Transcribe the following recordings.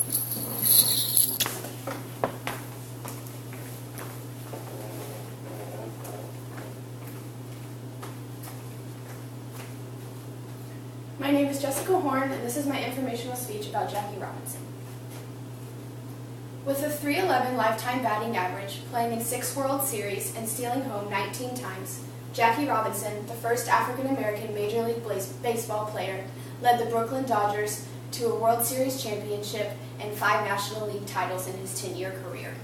My name is Jessica Horn, and this is my informational speech about Jackie Robinson. With a .311 lifetime batting average, playing in 6 World Series and stealing home 19 times, Jackie Robinson, the first African-American Major League Baseball player, led the Brooklyn Dodgers to a World Series championship and 5 National League titles in his 10-year career.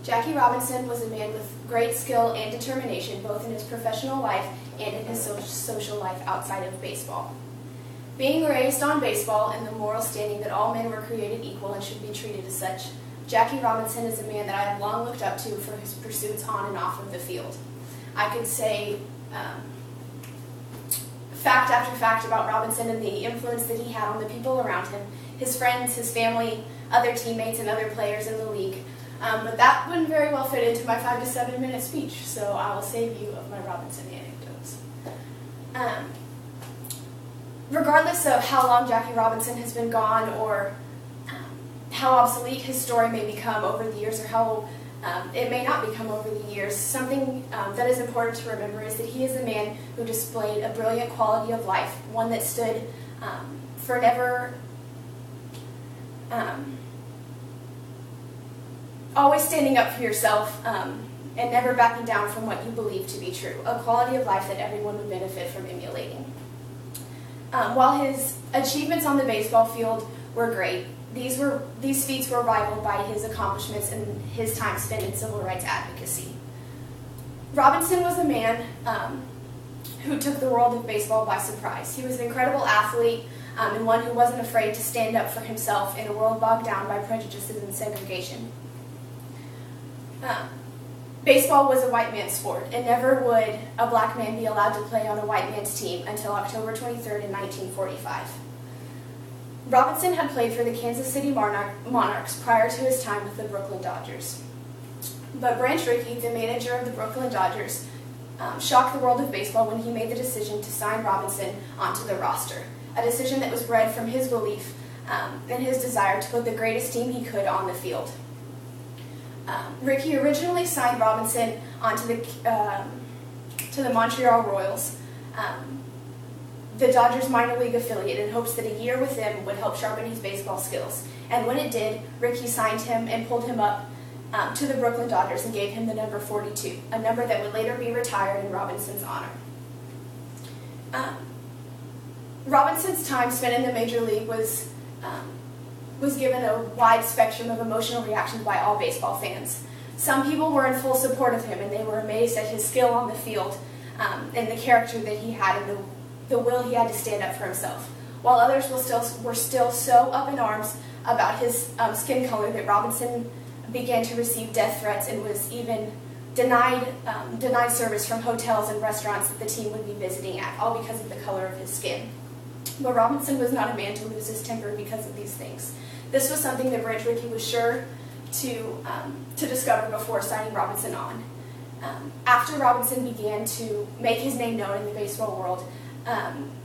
Jackie Robinson was a man with great skill and determination both in his professional life and in his social life outside of baseball. Being raised on baseball and the moral standing that all men were created equal and should be treated as such, Jackie Robinson is a man that I have long looked up to for his pursuits on and off of the field. I could say fact after fact about Robinson and the influence that he had on the people around him, his friends, his family, other teammates, and other players in the league. But that wouldn't very well fit into my 5 to 7 minute speech, so I will save you of my Robinson anecdotes. Regardless of how long Jackie Robinson has been gone or how obsolete his story may become over the years or how it may not become over the years, something that is important to remember is that he is a man who displayed a brilliant quality of life, one that stood for never always standing up for yourself and never backing down from what you believe to be true, a quality of life that everyone would benefit from emulating. While his achievements on the baseball field were great, these feats were rivaled by his accomplishments and his time spent in civil rights advocacy. Robinson was a man who took the world of baseball by surprise. He was an incredible athlete and one who wasn't afraid to stand up for himself in a world bogged down by prejudices and segregation. Baseball was a white man's sport, and never would a black man be allowed to play on a white man's team until October 23rd in 1945. Robinson had played for the Kansas City Monarchs prior to his time with the Brooklyn Dodgers. But Branch Rickey, the manager of the Brooklyn Dodgers, shocked the world of baseball when he made the decision to sign Robinson onto the roster, a decision that was bred from his belief and his desire to put the greatest team he could on the field. Rickey originally signed Robinson onto to the Montreal Royals, the Dodgers minor league affiliate, in hopes that a year with him would help sharpen his baseball skills. And when it did, Rickey signed him and pulled him up to the Brooklyn Dodgers and gave him the number 42, a number that would later be retired in Robinson's honor. Robinson's time spent in the major league was given a wide spectrum of emotional reactions by all baseball fans. Some people were in full support of him, and they were amazed at his skill on the field and the character that he had and the will he had to stand up for himself, while others were still so up in arms about his skin color that Robinson began to receive death threats and was even denied service from hotels and restaurants that the team would be visiting at, all because of the color of his skin. But Robinson was not a man to lose his temper because of these things. This was something that Branch Rickey was sure to discover before signing Robinson on. After Robinson began to make his name known in the baseball world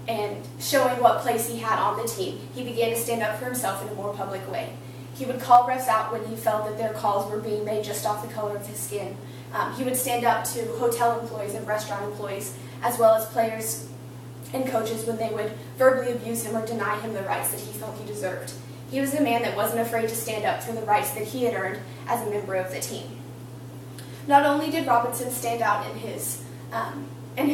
and showing what place he had on the team, he began to stand up for himself in a more public way. He would call refs out when he felt that their calls were being made just off the color of his skin. He would stand up to hotel employees and restaurant employees, as well as players and coaches when they would verbally abuse him or deny him the rights that he felt he deserved. He was a man that wasn't afraid to stand up for the rights that he had earned as a member of the team. Not only did Robinson stand out in his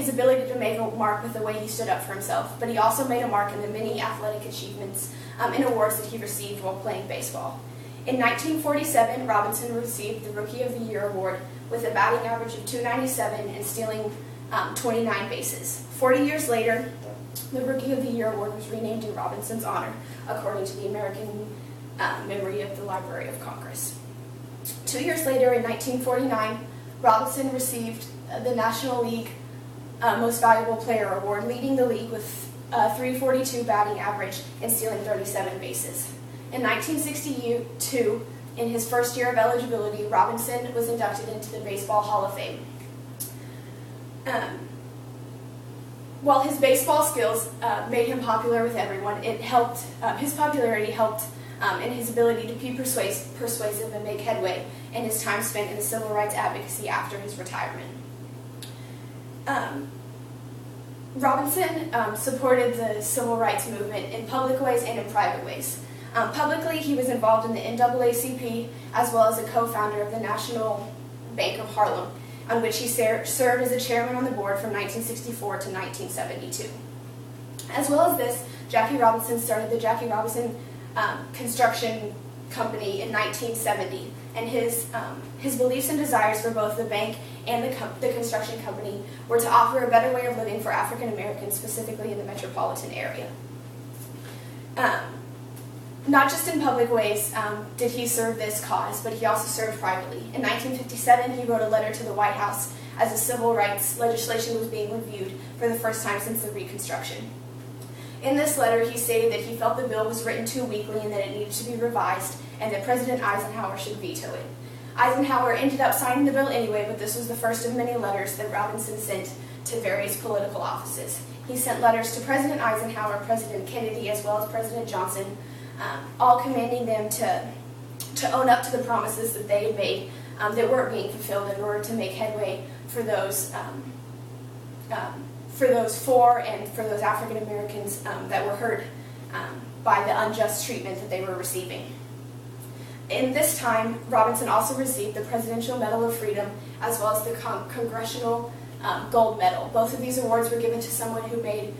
ability to make a mark with the way he stood up for himself, but he also made a mark in the many athletic achievements and awards that he received while playing baseball. In 1947, Robinson received the Rookie of the Year award with a batting average of .297 and stealing 29 bases. 40 years later, the Rookie of the Year award was renamed in Robinson's honor, according to the American Memory of the Library of Congress. 2 years later, in 1949, Robinson received the National League Most Valuable Player award, leading the league with a .342 batting average and stealing 37 bases. In 1962, in his first year of eligibility, Robinson was inducted into the Baseball Hall of Fame. While his baseball skills made him popular with everyone, his popularity helped and his ability to be persuasive and make headway in his time spent in the civil rights advocacy after his retirement. Robinson supported the civil rights movement in public ways and in private ways. Publicly, he was involved in the NAACP as well as a co-founder of the National Bank of Harlem, on which he served as a chairman on the board from 1964 to 1972. As well as this, Jackie Robinson started the Jackie Robinson Construction Company in 1970, and his beliefs and desires for both the bank and the construction company were to offer a better way of living for African Americans, specifically in the metropolitan area. Not just in public ways did he serve this cause, but he also served privately. In 1957, he wrote a letter to the White House as the civil rights legislation was being reviewed for the first time since the Reconstruction. In this letter, he stated that he felt the bill was written too weakly and that it needed to be revised, and that President Eisenhower should veto it. Eisenhower ended up signing the bill anyway, but this was the first of many letters that Robinson sent to various political offices. He sent letters to President Eisenhower, President Kennedy, as well as President Johnson, all commanding them to own up to the promises that they had made that weren't being fulfilled in order to make headway for those and for those African Americans that were hurt by the unjust treatment that they were receiving. In this time, Robinson also received the Presidential Medal of Freedom as well as the Congressional Gold Medal. Both of these awards were given to someone who made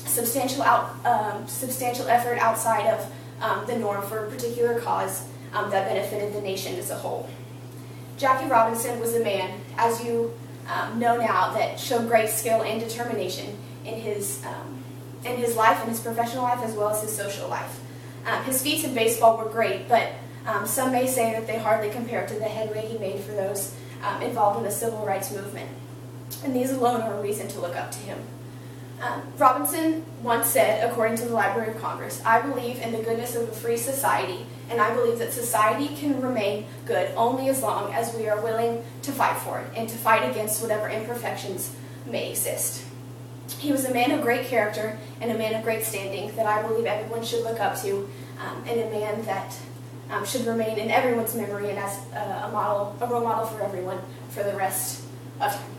substantial effort outside of the norm for a particular cause that benefited the nation as a whole. Jackie Robinson was a man, as you know now, that showed great skill and determination in his life, in his professional life, as well as his social life. His feats in baseball were great, but some may say that they hardly compare to the headway he made for those involved in the civil rights movement. And these alone are a reason to look up to him. Robinson once said, according to the Library of Congress, "I believe in the goodness of a free society, and I believe that society can remain good only as long as we are willing to fight for it and to fight against whatever imperfections may exist." He was a man of great character and a man of great standing that I believe everyone should look up to, and a man that should remain in everyone's memory and as a role model for everyone for the rest of time.